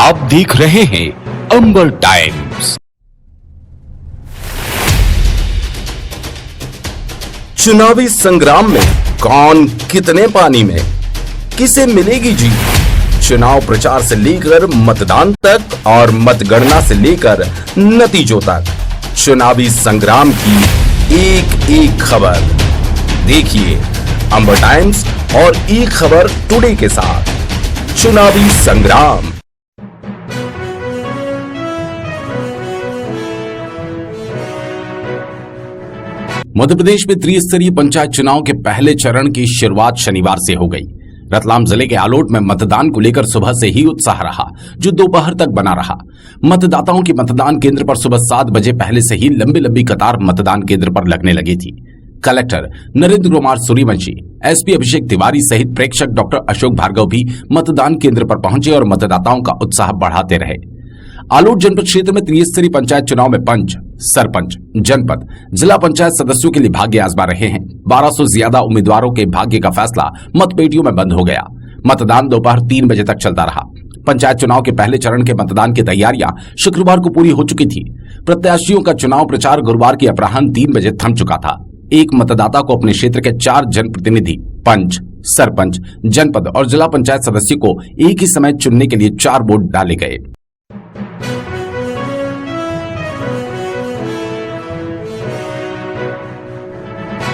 आप देख रहे हैं अंबर टाइम्स। चुनावी संग्राम में कौन कितने पानी में, किसे मिलेगी जीत। चुनाव प्रचार से लेकर मतदान तक और मतगणना से लेकर नतीजों तक चुनावी संग्राम की एक एक खबर देखिए अंबर टाइम्स और ई खबर टुडे के साथ। चुनावी संग्राम। मध्य प्रदेश में त्रिस्तरीय पंचायत चुनाव के पहले चरण की शुरुआत शनिवार से हो गई। रतलाम जिले के आलोट में मतदान को लेकर सुबह से ही उत्साह रहा, जो दोपहर तक बना रहा। मतदाताओं की मतदान केंद्र पर सुबह 7 बजे पहले से ही लंबी लंबी कतार मतदान केंद्र पर लगने लगी थी। कलेक्टर नरेंद्र कुमार सूर्यवंशी, एसपी अभिषेक तिवारी सहित प्रेक्षक डॉक्टर अशोक भार्गव भी मतदान केंद्र पर पहुंचे और मतदाताओं का उत्साह बढ़ाते रहे। आलोट जनपद क्षेत्र में त्रिस्तरीय पंचायत चुनाव में पंच, सरपंच, जनपद, जिला पंचायत सदस्यों के लिए भाग्य आजमा रहे हैं। 1200 से ज्यादा उम्मीदवारों के भाग्य का फैसला मतपेटियों में बंद हो गया। मतदान दोपहर 3 बजे तक चलता रहा। पंचायत चुनाव के पहले चरण के मतदान की तैयारियां शुक्रवार को पूरी हो चुकी थी। प्रत्याशियों का चुनाव प्रचार गुरुवार की अपराह्न 3 बजे थम चुका था। एक मतदाता को अपने क्षेत्र के 4 जनप्रतिनिधि, पंच, सरपंच, जनपद और जिला पंचायत सदस्य को एक ही समय चुनने के लिए 4 वोट डाले गए।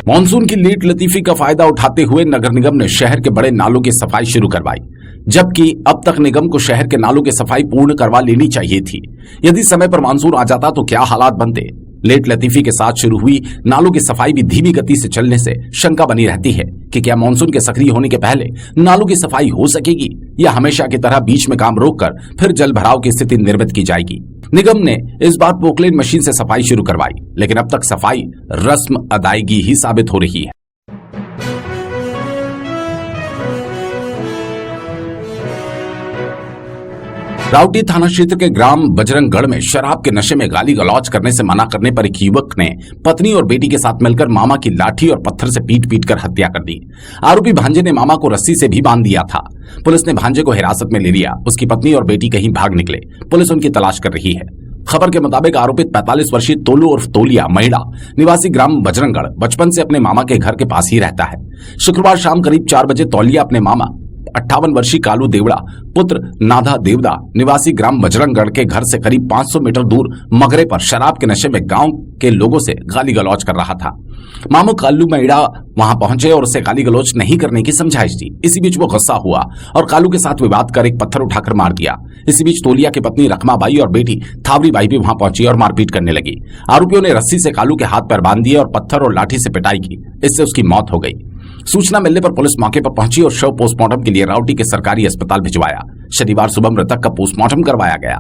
मानसून की लेट लतीफी का फायदा उठाते हुए नगर निगम ने शहर के बड़े नालों की सफाई शुरू करवाई, जबकि अब तक निगम को शहर के नालों की सफाई पूर्ण करवा लेनी चाहिए थी। यदि समय पर मानसून आ जाता तो क्या हालात बनते। लेट लतीफी के साथ शुरू हुई नालों की सफाई भी धीमी गति से चलने से शंका बनी रहती है कि क्या मानसून के सक्रिय होने के पहले नालों की सफाई हो सकेगी या हमेशा की तरह बीच में काम रोककर फिर जल भराव की स्थिति निर्मित की जाएगी। निगम ने इस बार पोकलेन मशीन से सफाई शुरू करवाई, लेकिन अब तक सफाई रस्म अदायगी ही साबित हो रही है। राउटी थाना क्षेत्र के ग्राम बजरंगगढ़ में शराब के नशे में गाली गलौज करने से मना करने पर एक युवक ने पत्नी और बेटी के साथ मिलकर मामा की लाठी और पत्थर से पीट कर हत्या कर दी। आरोपी भांजे ने मामा को रस्सी से भी बांध दिया था। पुलिस ने भांजे को हिरासत में ले लिया। उसकी पत्नी और बेटी कहीं भाग निकले। पुलिस उनकी तलाश कर रही है। खबर के मुताबिक आरोपित 45 वर्षीय तोलू उर्फ तोलिया महिला निवासी ग्राम बजरंगगढ़ बचपन से अपने मामा के घर के पास ही रहता है। शुक्रवार शाम करीब 4 बजे तौलिया अपने मामा 58 वर्षीय कालू देवड़ा पुत्र नाधा देवदा निवासी ग्राम बजरंगगढ़ के घर से करीब 500 मीटर दूर मगरे पर शराब के नशे में गांव के लोगों से गाली गलौज कर रहा था। मामू कालू मैड़ा वहां पहुंचे और उसे गाली गलौज नहीं करने की समझाइश दी। इसी बीच वो गुस्सा हुआ और कालू के साथ विवाद कर एक पत्थर उठाकर मार दिया। इसी बीच तोलिया की पत्नी रखमाबाई और बेटी थावरीबाई भी वहां पहुंची और मारपीट करने लगी। आरोपियों ने रस्सी से कालू के हाथ पैर बांध दिए और पत्थर और लाठी से पिटाई की। इससे उसकी मौत हो गई। सूचना मिलने पर पुलिस मौके पर पहुंची और शव पोस्टमार्टम के लिए राउटी के सरकारी अस्पताल भिजवाया। शनिवार सुबह मृतक का पोस्टमार्टम करवाया गया।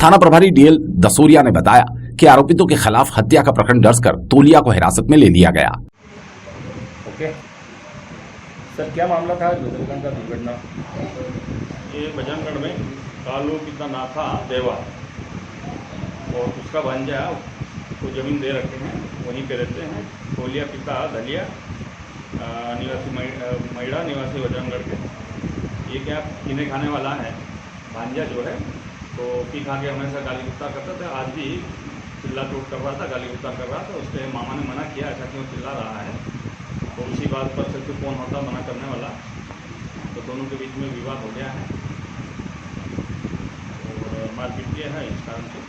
थाना प्रभारी डीएल दसोरिया ने बताया कि आरोपितों के खिलाफ हत्या का प्रकरण दर्ज कर तोलिया को हिरासत में ले लिया गया। ओके सर, क्या मामला था बजरंगगढ़ का दुर्घटना? ये बजरंगगढ़ में कालू पिता नाथा देवा और उसका भांजा को जमीन दे रखे हैं, वहीं पे रहते हैं। तोलिया पिता दलिया निवासी मैड़ा निवासी बजरंगगढ़ के। ये क्या पीने खाने वाला है। भांजा जो है तो पी खा के हमेशा गाली गुस्सा करता था। आज भी चिल्ला चोट कर रहा था, गाली गुस्सा कर रहा था। उसके मामा ने मना किया, ऐसा क्यों चिल्ला रहा है। तो उसी बात पर सिर्फ फोन होता मना करने वाला, तो दोनों के बीच में विवाद हो गया है और मारपीट किया है। इस कारण से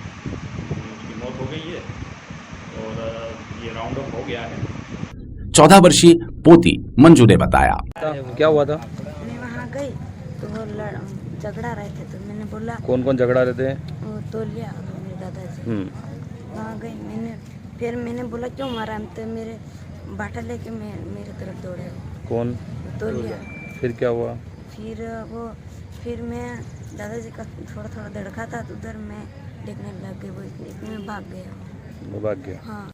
उसकी मौत हो गई है और ये राउंड अप हो गया है। 14 वर्षीय पोती मंजू ने बताया, क्या हुआ था? मैं वहाँ गई तो वो झगड़ा रहे थे, तो मैंने बोला। कौन कौन झगड़ा रहे थे? वो तोलिया और मेरे दादाजी। वहाँ गई मैंने बोला क्यों मारा, तो मेरे बाटा लेके मेरे तरफ दौड़े। कौन? तोलिया। फिर क्या हुआ? फिर मैं दादाजी का थोड़ा थोड़ा धड़का था, तो उधर मैं देखने लग गई। वो इतने में भाग गया। वो भाग गया? हाँ।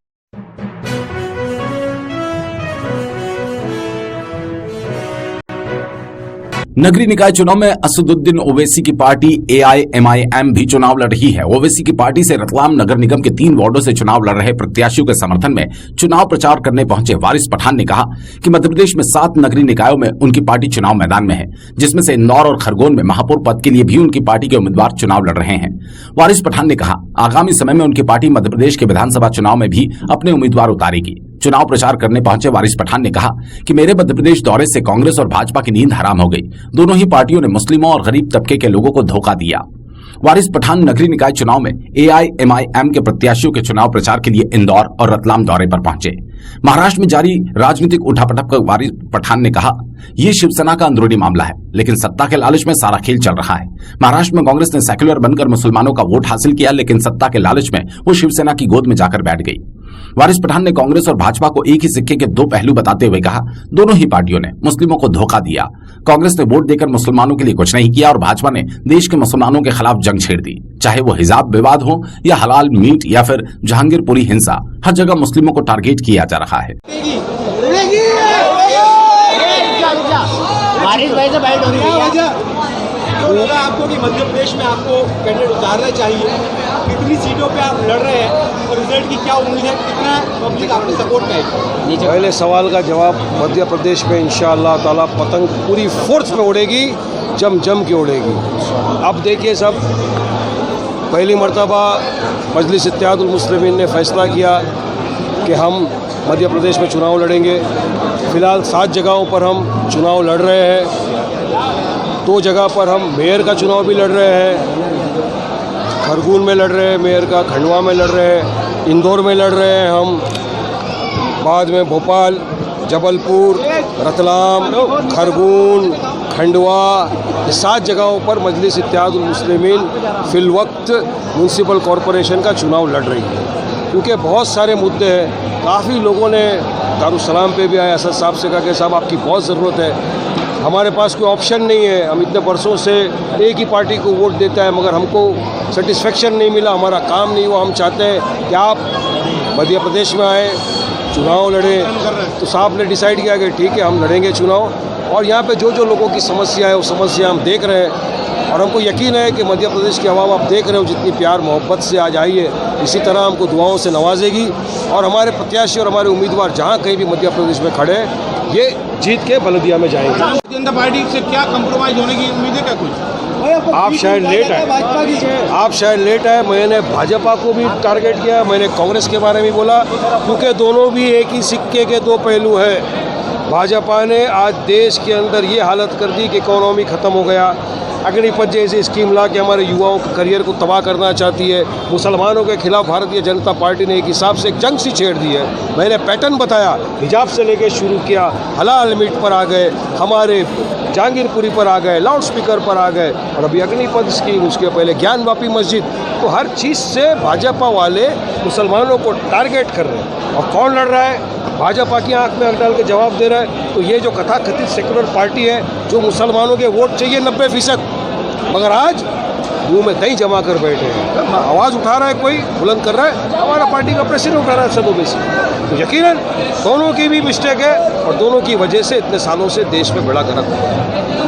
नगरीय निकाय चुनाव में असदुद्दीन ओवैसी की पार्टी AIMIM भी चुनाव लड़ रही है। ओवैसी की पार्टी से रतलाम नगर निगम के 3 वार्डों से चुनाव लड़ रहे प्रत्याशियों के समर्थन में चुनाव प्रचार करने पहुंचे वारिस पठान ने कहा कि मध्य प्रदेश में 7 नगरीय निकायों में उनकी पार्टी चुनाव मैदान में है, जिसमें से इंदौर और खरगोन में महापौर पद के लिए भी उनकी पार्टी के उम्मीदवार चुनाव लड़ रहे हैं। वारिस पठान ने कहा आगामी समय में उनकी पार्टी मध्य प्रदेश के विधानसभा चुनाव में भी अपने उम्मीदवार उतारेगी। चुनाव प्रचार करने पहुंचे वारिस पठान ने कहा कि मेरे मध्य प्रदेश दौरे से कांग्रेस और भाजपा की नींद हराम हो गई। दोनों ही पार्टियों ने मुस्लिमों और गरीब तबके के लोगों को धोखा दिया। वारिस पठान नगरीय निकाय चुनाव में AIMIM के प्रत्याशियों के चुनाव प्रचार के लिए इंदौर और रतलाम दौरे पर पहुंचे। महाराष्ट्र में जारी राजनीतिक उठापटक पर वारिस पठान ने कहा यह शिवसेना का अंदरूनी मामला है, लेकिन सत्ता के लालच में सारा खेल चल रहा है। महाराष्ट्र में कांग्रेस ने सेक्युलर बनकर मुसलमानों का वोट हासिल किया, लेकिन सत्ता के लालच में वो शिवसेना की गोद में जाकर बैठ गई। वारिस पठान ने कांग्रेस और भाजपा को एक ही सिक्के के 2 पहलू बताते हुए कहा दोनों ही पार्टियों ने मुस्लिमों को धोखा दिया। कांग्रेस ने वोट देकर मुसलमानों के लिए कुछ नहीं किया और भाजपा ने देश के मुसलमानों के खिलाफ जंग छेड़ दी। चाहे वो हिजाब विवाद हो या हलाल मीट या फिर जहांगीरपुरी हिंसा, हर जगह मुस्लिमों को टारगेट किया जा रहा है। तो लगा आपको कि मध्य प्रदेश में आपको कैंडिडेट उतारना चाहिए, कितनी सीटों पे आप लड़ रहे हैं और रिजल्ट की क्या उम्मीद है, कितना पब्लिक आपको सपोर्ट करेगी? पहले सवाल का जवाब, मध्य प्रदेश में इंशाअल्लाह ताला पतंग पूरी फोर्स पे उड़ेगी, जम के उड़ेगी। अब देखिए सब, पहली मर्तबा मजलिस इत्तेहादुल मुस्लिमीन ने फैसला किया कि हम मध्य प्रदेश में चुनाव लड़ेंगे। फिलहाल 7 जगहों पर हम चुनाव लड़ रहे हैं। 2 जगह पर हम मेयर का चुनाव भी लड़ रहे हैं, खरगोन में लड़ रहे हैं मेयर का, खंडवा में लड़ रहे हैं, इंदौर में लड़ रहे हैं हम, बाद में भोपाल, जबलपुर, रतलाम, खरगोन, खंडवा, 7 जगहों पर मजलिस इत्तेहादुल मुस्लिमीन फिल वक्त म्यूनसिपल कॉरपोरेशन का चुनाव लड़ रही है। क्योंकि बहुत सारे मुद्दे हैं, काफ़ी लोगों ने दारुसलाम पे भी आए असद साहब से कहा कि साहब आपकी बहुत ज़रूरत है, हमारे पास कोई ऑप्शन नहीं है, हम इतने वर्षों से एक ही पार्टी को वोट देता है मगर हमको सेटिस्फेक्शन नहीं मिला, हमारा काम नहीं हुआ। हम चाहते हैं कि आप मध्य प्रदेश में आए, चुनाव लड़ें। तो साहब ने डिसाइड किया कि ठीक है हम लड़ेंगे चुनाव, और यहाँ पे जो जो लोगों की समस्या है वो समस्या हम देख रहे हैं। और हमको यकीन है कि मध्य प्रदेश की आवाम आप देख रहे हो जितनी प्यार मोहब्बत से आज आई है, इसी तरह हमको दुआओं से नवाजेगी। और हमारे प्रत्याशी और हमारे उम्मीदवार जहाँ कहीं भी मध्य प्रदेश में खड़े हैं, ये जीत के बलदिया में जाएंगे। भारतीय जनता पार्टी से क्या कंप्रोमाइज होने की उम्मीद है क्या कुछ? आप शायद लेट आए। मैंने भाजपा को भी टारगेट किया, मैंने कांग्रेस के बारे में बोला, क्योंकि दोनों भी एक ही सिक्के के 2 पहलू हैं। भाजपा ने आज देश के अंदर ये हालत कर दी कि इकोनॉमी ख़त्म हो गया, अग्निपथ जैसी स्कीम ला के हमारे युवाओं के करियर को तबाह करना चाहती है। मुसलमानों के खिलाफ भारतीय जनता पार्टी ने एक हिसाब से एक जंग सी छेड़ दी है। मैंने पैटर्न बताया, हिजाब से लेके शुरू किया, हलाल मीट पर आ गए, हमारे जहांगीरपुरी पर आ गए, लाउड स्पीकर पर आ गए, और अभी अग्निपथ स्कीम, उसके पहले ज्ञानवापी मस्जिद। तो हर चीज़ से भाजपा वाले मुसलमानों को टारगेट कर रहे हैं। और कौन लड़ रहा है? भाजपा की आंख में आंख डाल के जवाब दे रहा है। तो ये जो कथाकथित सेक्युलर पार्टी है, जो मुसलमानों के वोट चाहिए 90%, मगर आज मुंह में दही जमा कर बैठे हैं। आवाज़ उठा रहा है, कोई बुलंद कर रहा है, हमारा पार्टी का प्रेसिडेंट उठा रहा है सब में से। तो यकीनन दोनों की भी मिस्टेक है और दोनों की वजह से इतने सालों से देश में बड़ा गलत हुआ है।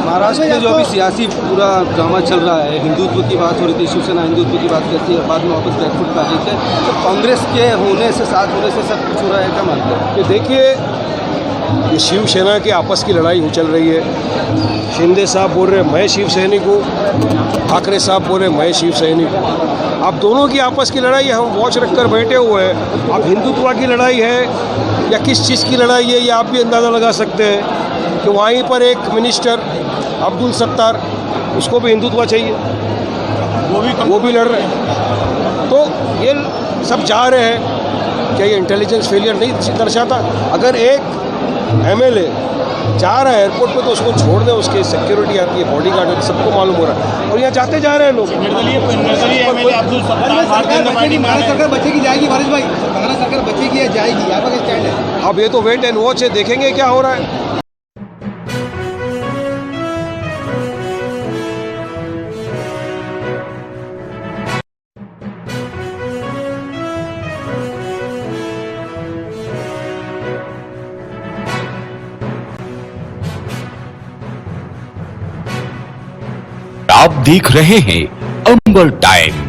महाराष्ट्र में जो अभी सियासी पूरा ड्रामा चल रहा है, हिंदुत्व की बात हो रही थी, शिवसेना हिंदुत्व की बात करती है, बाद में वापस बैकफुट कर रही थे, तो कांग्रेस के होने से, साथ होने से सब कुछ हो रहा है, क्या मानते हैं? ये देखिए, ये शिवसेना की आपस की लड़ाई चल रही है। शिंदे साहब बोल रहे हैं मैं शिव सैनिक हूँ, ठाकरे साहब बोल रहे हैं मैं शिव सैनिक हूँ। अब दोनों की आपस की लड़ाई है, हम वॉच रखकर बैठे हुए हैं। अब हिंदुत्व की लड़ाई है या किस चीज़ की लड़ाई है, ये आप भी अंदाज़ा लगा सकते हैं कि वहीं पर एक मिनिस्टर अब्दुल सत्तार, उसको भी हिंदुत्व चाहिए, वो भी लड़ रहे हैं। तो ये सब जा रहे हैं, क्या ये इंटेलिजेंस फेलियर नहीं दर्शाता? अगर एक MLA जा रहा है एयरपोर्ट पे तो उसको छोड़ दे, उसके सिक्योरिटी आती है, बॉडीगार्ड है, सबको मालूम हो रहा है, और यहाँ जाते जा रहे हैं लोग। भारत सरकार बचेगी जाएगी, वारिस भाई, भारत सरकार बचेगी या जाएगी, यहाँ पर स्टैंड है? अब ये तो वेट एंड वॉच है, देखेंगे क्या हो रहा है। आप देख रहे हैं अंबर टाइम्स।